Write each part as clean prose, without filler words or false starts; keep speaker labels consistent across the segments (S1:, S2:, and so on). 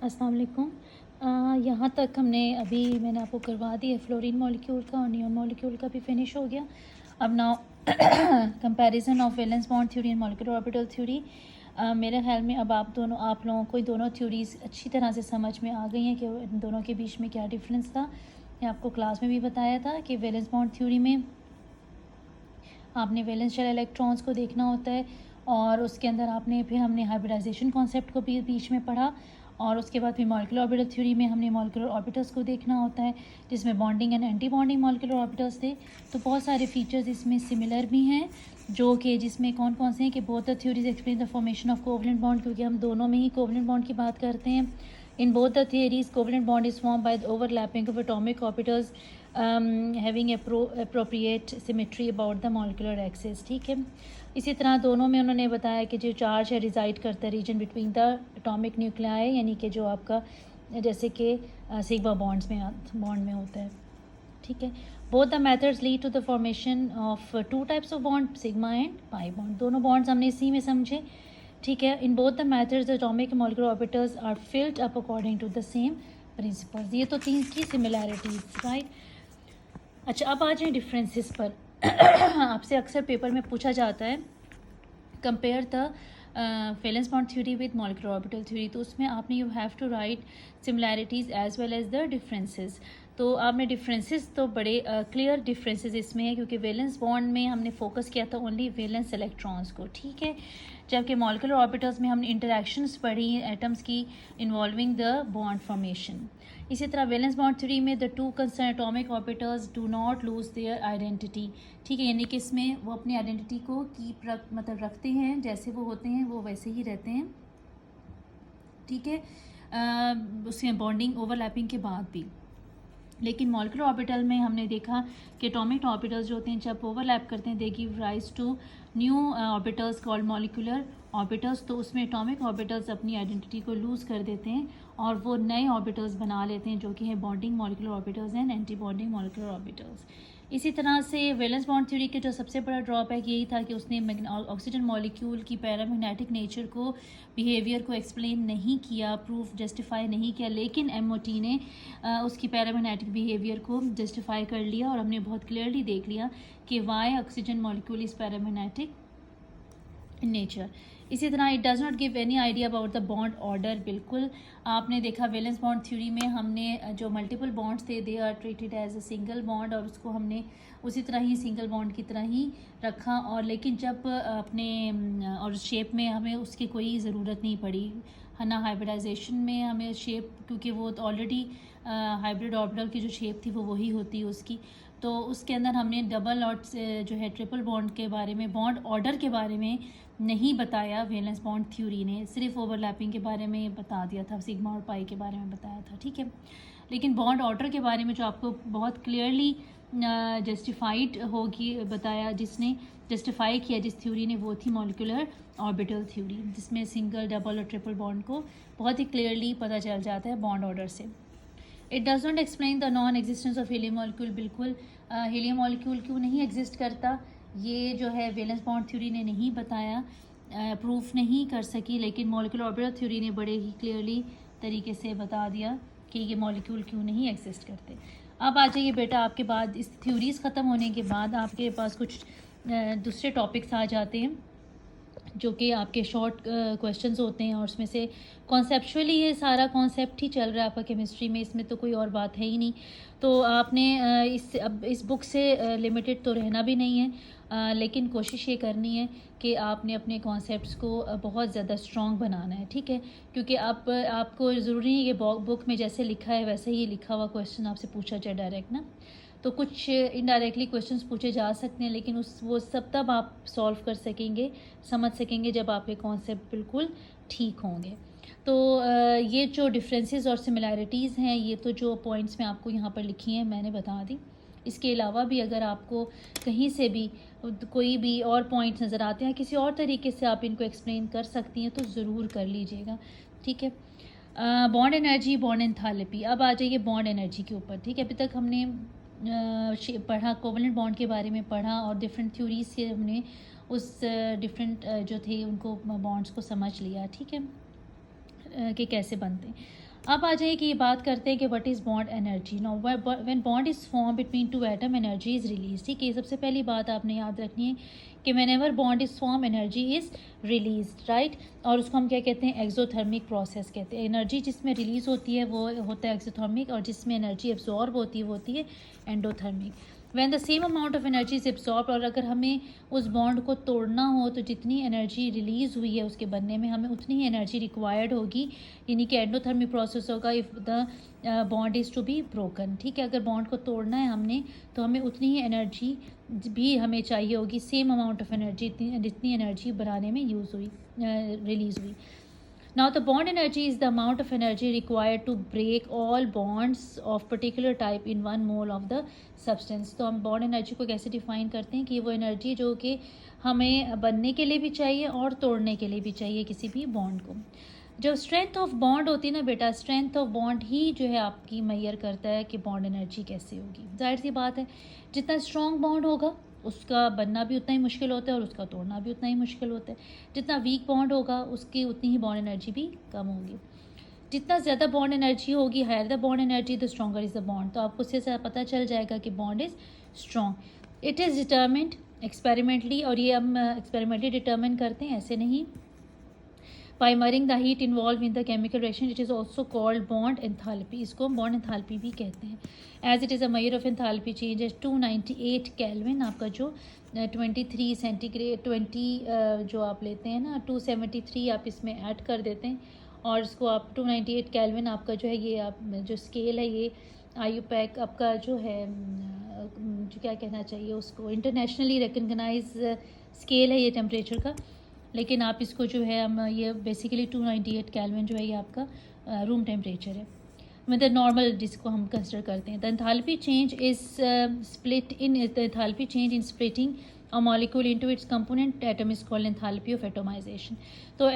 S1: अस्सलाम वालेकुम। यहाँ तक मैंने आपको करवा दिया फ्लोरीन मॉलिक्यूल का और नियॉन मॉलिक्यूल का भी फिनिश हो गया। अब now comparison of valence bond theory and molecular orbital theory. मेरे ख्याल में अब आप लोगों को दोनों थ्योरीज अच्छी तरह से समझ में आ गई हैं कि इन दोनों के बीच में क्या डिफरेंस था। मैं आपको क्लास में भी बताया था कि वैलेंस बॉन्ड थ्योरी में आपने वैलेंस शेल इलेक्ट्रॉन्स को देखना होता है और उसके अंदर फिर हमने हाइब्रिडाइजेशन कॉन्सेप्ट को भी बीच में पढ़ा और उसके बाद फिर मॉलिक्यूलर ऑर्बिटल थ्योरी में हमने मॉलिक्यूलर ऑर्बिटल्स को देखना होता है जिसमें bonding and anti bonding molecular orbitals थे। तो बहुत सारे फीचर्स इसमें सिमिलर भी हैं जो कि जिसमें कौन कौन से हैं कि both the theories explain the formation of covalent bond, क्योंकि हम दोनों में ही कोवलेंट बॉन्ड की बात करते हैं। In both the theories, covalent bond is formed by the overlapping of atomic orbitals having appropriate symmetry about the molecular axis। ठीक है, इसी तरह दोनों में उन्होंने बताया कि जो चार्ज है रिजाइड करता है region between the atomic nuclei, यानी कि जो आपका जैसे कि सिग्मा बॉन्ड में होता है। ठीक है, both the methods lead to the formation of two types of bond, sigma and pi bond. दोनों बॉन्ड्स हमने इसी में समझे। ठीक है, in both the methods the atomic molecular orbitals are filled up according to the same principles. ये तो तीन की सिमिलैरिटीज, राइट। अच्छा, अब आ जाए डिफरेंसेस पर। आपसे अक्सर पेपर में पूछा जाता है compare the valence bond theory with molecular orbital theory, तो उसमें आपने you have to write similarities as well as the differences. तो आपने डिफरेंसेस तो बड़े क्लियर डिफरेंसेस इसमें है, क्योंकि वैलेंस बॉन्ड में हमने फोकस किया था ओनली वैलेंस इलेक्ट्रॉन्स को। ठीक है, जबकि मॉलिक्यूलर ऑर्बिटल्स में हमने इंटरेक्शंस पढ़ी एटम्स की इन्वॉल्विंग द बॉन्ड फॉर्मेशन। इसी तरह वैलेंस बॉन्ड थ्योरी में the two concern atomic orbitals do not lose their identity. ठीक है, यानी कि इसमें वो अपनी आइडेंटिटी को मतलब रखते हैं, जैसे वो होते हैं वो वैसे ही रहते हैं। ठीक है, उसमें बॉन्डिंग ओवरलैपिंग के बाद भी। लेकिन मॉलिक्यूलर ऑर्बिटल में हमने देखा कि एटॉमिक ऑर्बिटल्स जो होते हैं जब ओवरलैप करते हैं they give rise to new orbitals called molecular orbitals. तो उसमें एटॉमिक ऑर्बिटल्स अपनी आइडेंटिटी को लूज़ कर देते हैं और वो नए ऑर्बिटल्स बना लेते हैं जो कि हैं bonding molecular orbitals and anti bonding molecular orbitals. इसी तरह से वैलेंस बॉन्ड थ्योरी के जो सबसे बड़ा ड्रॉबैक यही था कि उसने ऑक्सीजन मॉलिक्यूल की पैरामैग्नेटिक नेचर को, बिहेवियर को एक्सप्लेन नहीं किया, प्रूफ जस्टिफाई नहीं किया। लेकिन एमओटी ने उसकी पैरामैग्नेटिक बिहेवियर को जस्टिफाई कर लिया और हमने बहुत क्लियरली देख लिया कि why oxygen molecule is paramagnetic in nature. इसी तरह it does not give any idea about the bond order. बिल्कुल आपने देखा वैलेंस बॉन्ड थ्योरी में हमने जो मल्टीपल बॉन्ड्स थे they are treated as a single bond और उसको हमने उसी तरह ही सिंगल बॉन्ड की तरह ही रखा। और लेकिन जब अपने और शेप में हमें उसकी कोई ज़रूरत नहीं पड़ी है ना। हाइब्रिडाइजेशन में हमें शेप, क्योंकि वो ऑलरेडी हाइब्रिड ऑर्बिटल की जो शेप थी वो वही होती है उसकी, तो उसके अंदर हमने डबल और जो है ट्रिपल बॉन्ड के बारे में, बॉन्ड ऑर्डर के बारे में नहीं बताया। वैलेंस बॉन्ड थ्योरी ने सिर्फ ओवरलैपिंग के बारे में बता दिया था, सिग्मा और पाई के बारे में बताया था। ठीक है, लेकिन बॉन्ड ऑर्डर के बारे में जो आपको बहुत क्लियरली जस्टिफाइड होगी बताया, जिसने जस्टिफाई किया जिस थ्योरी ने, वो थी मॉलिक्यूलर ऑर्बिटल थ्योरी, जिसमें सिंगल, डबल और ट्रिपल बॉन्ड को बहुत ही क्लियरली पता चल जाता है बॉन्ड ऑर्डर से। It does not explain the non existence of helium molecule. बिल्कुल हीलियम मॉलिक्यूल क्यों नहीं एग्जिस्ट करता, ये जो है वैलेंस बॉन्ड थ्योरी ने नहीं बताया, प्रूफ नहीं कर सकी। लेकिन मॉलिक्यूलर ऑर्बिटल थ्योरी ने बड़े ही क्लियरली तरीके से बता दिया कि ये मॉलिक्यूल क्यों नहीं एग्जिस्ट करते। अब आ जाइए बेटा, आपके बाद इस थ्योरीज़ ख़त्म होने के बाद आपके पास कुछ दूसरे टॉपिक्स आ जाते हैं जो कि आपके शॉर्ट क्वेश्चंस होते हैं और उसमें से कॉन्सेप्चुअली ये सारा कॉन्सेप्ट ही चल रहा है आपका केमिस्ट्री में, इसमें तो कोई और बात है ही नहीं। तो आपने इस बुक से लिमिटेड तो रहना भी नहीं है, लेकिन कोशिश ये करनी है कि आपने अपने कॉन्सेप्ट्स को बहुत ज़्यादा स्ट्रॉन्ग बनाना है। ठीक है, क्योंकि आपको ज़रूरी है कि बुक में जैसे लिखा है वैसे ही लिखा हुआ क्वेश्चन आपसे पूछा जाए डायरेक्ट ना। तो कुछ इनडायरेक्टली क्वेश्चंस पूछे जा सकते हैं, लेकिन वो सब तब आप सॉल्व कर सकेंगे, समझ सकेंगे जब आपके कॉन्सेप्ट बिल्कुल ठीक होंगे। तो ये जो डिफरेंसेस और सिमिलैरिटीज़ हैं, ये तो जो पॉइंट्स मैं आपको यहाँ पर लिखी हैं मैंने बता दी। इसके अलावा भी अगर आपको कहीं से भी कोई भी और पॉइंट्स नज़र आते हैं, किसी और तरीके से आप इनको एक्सप्लेन कर सकती हैं तो ज़रूर कर लीजिएगा। ठीक है, बॉन्ड एनर्जी, बॉन्ड एंथैल्पी। अब आ जाइए बॉन्ड एनर्जी के ऊपर। ठीक है, अभी तक हमने पढ़ा, कोवलेंट बॉन्ड के बारे में पढ़ा और डिफरेंट थ्योरीज से हमने उस जो थे उनको बॉन्ड्स को समझ लिया। ठीक है, कि कैसे बनते हैं। अब आ जाइए कि ये बात करते हैं कि what is bond energy. Now when bond is form between two atom energy is release. ठीक है, सबसे पहली बात आपने याद रखनी है कि when ever bond is form energy is release, right. और उसको हम क्या कहते हैं, एक्सोथर्मिक प्रोसेस कहते हैं। एनर्जी जिसमें रिलीज होती है वो होता है एक्सोथर्मिक, और जिसमें एनर्जी एब्जॉर्ब होती है वो होती है endothermic. When the same amount of energy is absorb, और अगर हमें उस बॉन्ड को तोड़ना हो तो जितनी एनर्जी रिलीज़ हुई है उसके बनने में हमें उतनी ही एनर्जी रिक्वायर्ड होगी, यानी कि एंडोथर्मिक प्रोसेस होगा if the bond is to be broken. ठीक है, अगर बॉन्ड को तोड़ना है हमने तो हमें उतनी ही एनर्जी भी हमें चाहिए होगी, सेम अमाउंट ऑफ एनर्जी जितनी एनर्जी बनाने में यूज़ हुई, रिलीज़ हुई। Now the bond energy is the amount of energy required to break all bonds of particular type in 1 mole of the substance। तो हम bond energy को कैसे define करते हैं कि वो एनर्जी जो कि हमें बनने के लिए भी चाहिए और तोड़ने के लिए भी चाहिए किसी भी बॉन्ड को। जो स्ट्रेंथ ऑफ बॉन्ड होती है ना बेटा, स्ट्रेंथ ऑफ बॉन्ड ही जो है आपकी मैयर करता है कि बॉन्ड एनर्जी कैसे होगी। जाहिर सी बात है, जितना स्ट्रॉन्ग बॉन्ड होगा उसका बनना भी उतना ही मुश्किल होता है और उसका तोड़ना भी उतना ही मुश्किल होता है। जितना वीक बॉन्ड होगा उसकी उतनी ही बॉन्ड एनर्जी भी कम होगी। जितना ज़्यादा बॉन्ड एनर्जी होगी, higher the bond energy the stronger is the bond. तो आपको उससे पता चल जाएगा कि bond is strong. It is determined experimentally, और ये हम एक्सपेरिमेंटली डिटर्मिन करते हैं, ऐसे नहीं। By measuring the heat involved in the chemical reaction, it is also called bond enthalpy। इसको हम bond enthalpy भी कहते हैं। As it is a measure of enthalpy change at 298 Kelvin, आपका जो 23 सेंटीग्रेड 20 जो आप लेते हैं ना 273 आप इसमें ऐड कर देते हैं, और इसको आप 298 केल्विन आपका जो है ये आप जो स्केल है ये IUPAC आपका जो है जो क्या कहना चाहिए उसको, इंटरनेशनली रिकग्नाइज स्केल है ये टेम्परेचर का। लेकिन आप इसको जो है हम ये बेसिकली 298 केल्विन जो है ये आपका रूम टेम्परेचर है, मतलब नॉर्मल जिसको हम कंसिडर करते हैं। The enthalpy change is split in the enthalpy change in splitting a molecule into its component atom is called enthalpy of atomization. तो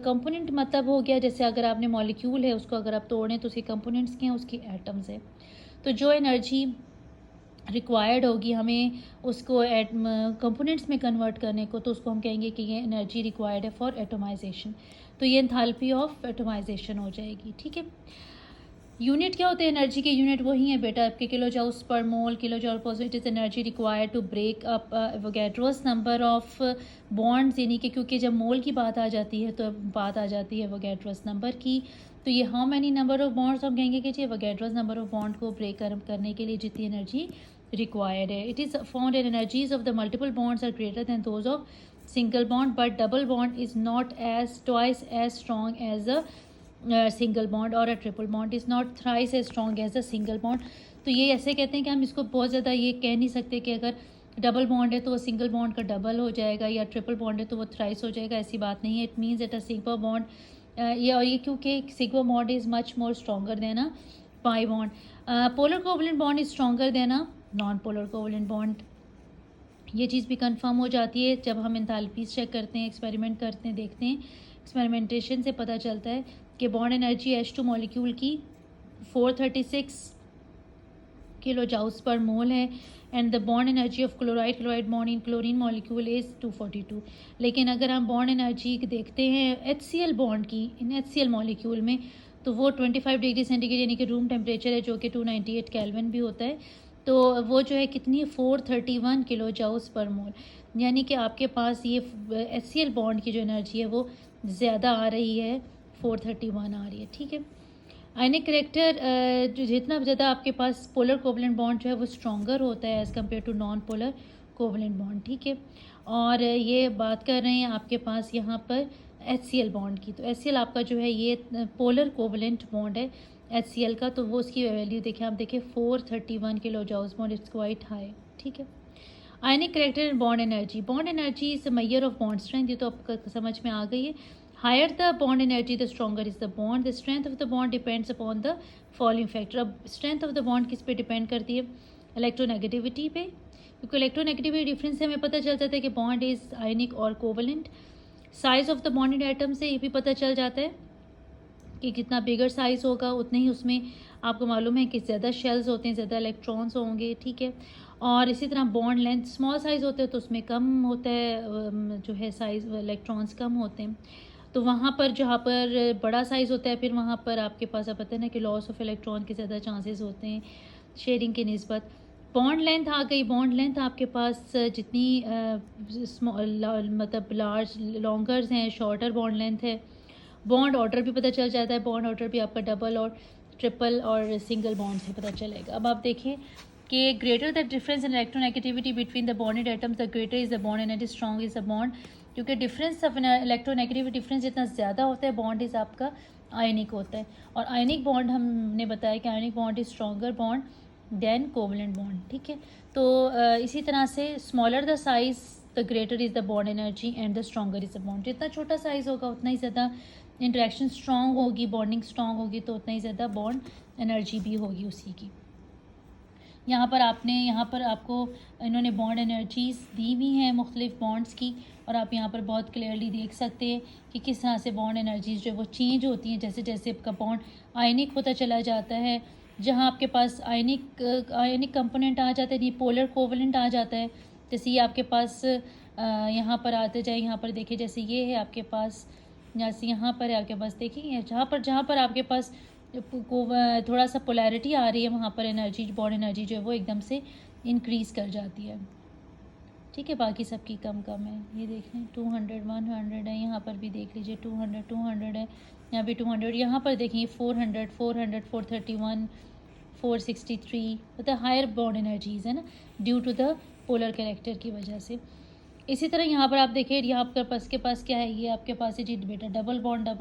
S1: कंपोनेंट मतलब हो गया जैसे अगर आपने मॉलिक्यूल है उसको अगर आप तोड़ें तो उसके कंपोनेंट्स क्या हैं, उसकी एटम्स है। तो जो एनर्जी रिक्वायर्ड होगी हमें उसको कंपोनेंट्स में कन्वर्ट करने को, तो उसको हम कहेंगे कि ये एनर्जी रिक्वायर्ड है फॉर एटोमाइजेशन। तो ये एंथैल्पी ऑफ एटोमाइजेशन हो जाएगी। ठीक है, यूनिट क्या होते हैं एनर्जी के? यूनिट वही है बेटा आपके kilo joules per mole, kilo joule per it is energy required to break up Avogadro's number of bonds, यानी कि क्योंकि जब मोल की बात आ जाती है तो बात आ जाती है एवोगैड्रोस नंबर की। तो ये how many number of bonds हम कहेंगे कि जी एवोगैड्रोस नंबर ऑफ बॉन्ड को ब्रेक करने के लिए जितनी एनर्जी रिक्वायर्ड है। It is found in energies of the multiple bonds are greater than those of single bond, but double bond is not as twice as strong as a single bond, और a triple bond is not thrice as strong as a single bond. तो ये ऐसे कहते हैं कि हम इसको बहुत ज़्यादा ये कह नहीं सकते कि अगर डबल बॉन्ड है तो वो सिंगल बॉन्ड का डबल हो जाएगा, या ट्रिपल बॉन्ड है तो वो थ्राइस हो जाएगा, ऐसी बात नहीं है। It means at a sigma bond ये, और ये क्योंकि sigma bond is much more stronger than a pi bond. Polar covalent bond is stronger than a non polar covalent bond. ये चीज़ भी कंफर्म हो जाती है जब हम एंथैल्पीज चेक करते हैं, एक्सपेरिमेंट करते हैं, देखते हैं। एक्सपेरिमेंटेशन से पता चलता है कि बॉन्ड एनर्जी H2 मॉलिक्यूल की 436 किलो जूल्स पर मोल है, and the bond energy of chloride bond in chlorine molecule is 242। लेकिन अगर हम बॉन्ड एनर्जी देखते हैं HCl बॉन्ड की इन HCl मॉलिक्यूल में, तो वो 25 डिग्री सेंटीग्रेड यानी कि रूम टेम्परेचर है, जो कि 298 केल्विन भी होता है। तो वो जो है कितनी 431 किलो जूल्स पर मोल, यानी कि आपके पास ये HCl बॉन्ड की जो एनर्जी है वो ज़्यादा आ रही है, 431 आ रही है। ठीक है, आयनिक करेक्टर जो जितना ज़्यादा आपके पास पोलर कोवलेंट बॉन्ड जो है वो स्ट्रॉन्गर होता है as compared to non polar covalent bond. ठीक है, और ये बात कर रहे हैं आपके पास यहाँ पर HCl बॉन्ड की। तो HCl आपका जो है ये पोलर कोवलेंट बॉन्ड है HCl का, तो वो उसकी वैल्यू देखें आप, देखिए 431 kilo joules bond, it's quite high. ठीक है, ionic character and bond energy is measure of bond strength, ये तो आपको समझ में आ गई है। Higher the bond energy the stronger is the bond, the strength of the bond depends upon the following factor. अब स्ट्रेंथ ऑफ द बॉन्ड किस पे डिपेंड करती है? इलेक्ट्रोनेगेटिविटी पे, क्योंकि इलेक्ट्रोनेगेटिविटी डिफरेंस से हमें पता चल जाता है कि बॉन्ड इज आयनिक और covalent. Size of the bonded atom से ये भी पता चल जाता है कि जितना बिगर साइज़ होगा उतने ही उसमें आपको मालूम है कि ज़्यादा शेल्स होते हैं, ज़्यादा इलेक्ट्रॉन्स होंगे। ठीक है, और इसी तरह बॉन्ड लेंथ स्मॉल साइज़ होते हैं तो उसमें कम होता है जो है साइज़, इलेक्ट्रॉन्स कम होते हैं। तो वहाँ पर जहाँ पर बड़ा साइज़ होता है फिर वहाँ पर आपके पास आप पता है ना कि लॉस ऑफ इलेक्ट्रॉन के ज़्यादा चांसेस होते हैं शेयरिंग की निस्बत। बॉन्ड लेंथ आ गई। बॉन्ड लेंथ आपके पास जितनी मतलब लार्ज लॉन्गर्स हैं, शॉर्टर बॉन्ड लेंथ है। बॉन्ड ऑर्डर भी पता चल जाता है। बॉन्ड ऑर्डर भी आपका डबल और ट्रिपल और सिंगल बॉन्ड से पता चलेगा। अब आप देखिए कि greater the difference in electronegativity between the bonded atoms the greater is the bond and it is strong is the bond. क्योंकि डिफरेंस ऑफ इलेक्ट्रोनेगेटिविटी डिफरेंस जितना ज़्यादा होता है बॉन्ड इज आपका आयनिक होता है। और आयनिक बॉन्ड हमने बताया कि ionic bond is stronger bond than covalent bond. ठीक है, तो इसी तरह से smaller the size the greater is the bond energy and the stronger is the bond. जितना छोटा साइज़ होगा उतना ही ज़्यादा इंटरेक्शन स्ट्रॉन्ग होगी, बॉन्डिंग स्ट्रॉन्ग होगी, तो उतना ही ज़्यादा बॉन्ड एनर्जी भी होगी उसी की। यहाँ पर आपको इन्होंने बॉन्ड एनर्जीज़ दी हुई हैं मुख्तलिफ बॉन्ड्स की, और आप यहाँ पर बहुत क्लियरली देख सकते हैं कि किस तरह से बॉन्ड एनर्जीज़ जो वो चेंज होती हैं जैसे जैसे आपका बॉन्ड आयनिक होता चला जाता है। जहाँ आपके पास आयनिक कंपोनेंट आ जाता है, ये पोलर कोवलेंट आ जाता है। जैसे ये आपके पास यहाँ पर आते जाए, यहाँ पर देखिए जैसे ये है आपके पास, जैसे यहाँ पर है आपके पास देखिए जहाँ पर आपके पास थोड़ा सा पोलैरिटी आ रही है वहाँ पर एनर्जी बॉन्ड एनर्जी जो है वो एकदम से इंक्रीज़ कर जाती है। ठीक है, बाकी सबकी कम है। ये देख लें 200 100 है, यहाँ पर भी देख लीजिए 200 है, यहाँ भी 200, यहाँ पर देखिए 400 431 463, मतलब हायर बॉन्ड एनर्जीज़ है ना due to the polar character की वजह से। इसी तरह यहाँ पर आप देखिए यहाँ आपके पास क्या है, ये आपके पास है जी बेटा डबल बॉन्ड है,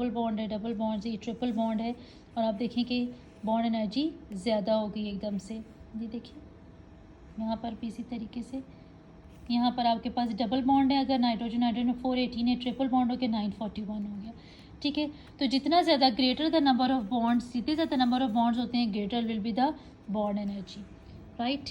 S1: डबल बॉन्ड ये ट्रिपल बॉन्ड है, और आप देखें कि बॉन्ड एनर्जी ज़्यादा हो गई एकदम से। ये देखिए यहाँ पर भी इसी तरीके से, यहाँ पर आपके पास डबल बॉन्ड है, अगर नाइट्रोजन 418 है, ट्रिपल बॉन्ड हो गया 941 हो गया। ठीक है, तो जितना ज़्यादा greater the number of bonds, जितने ज़्यादा नंबर ऑफ बॉन्ड्स होते हैं greater will be the bond energy, right.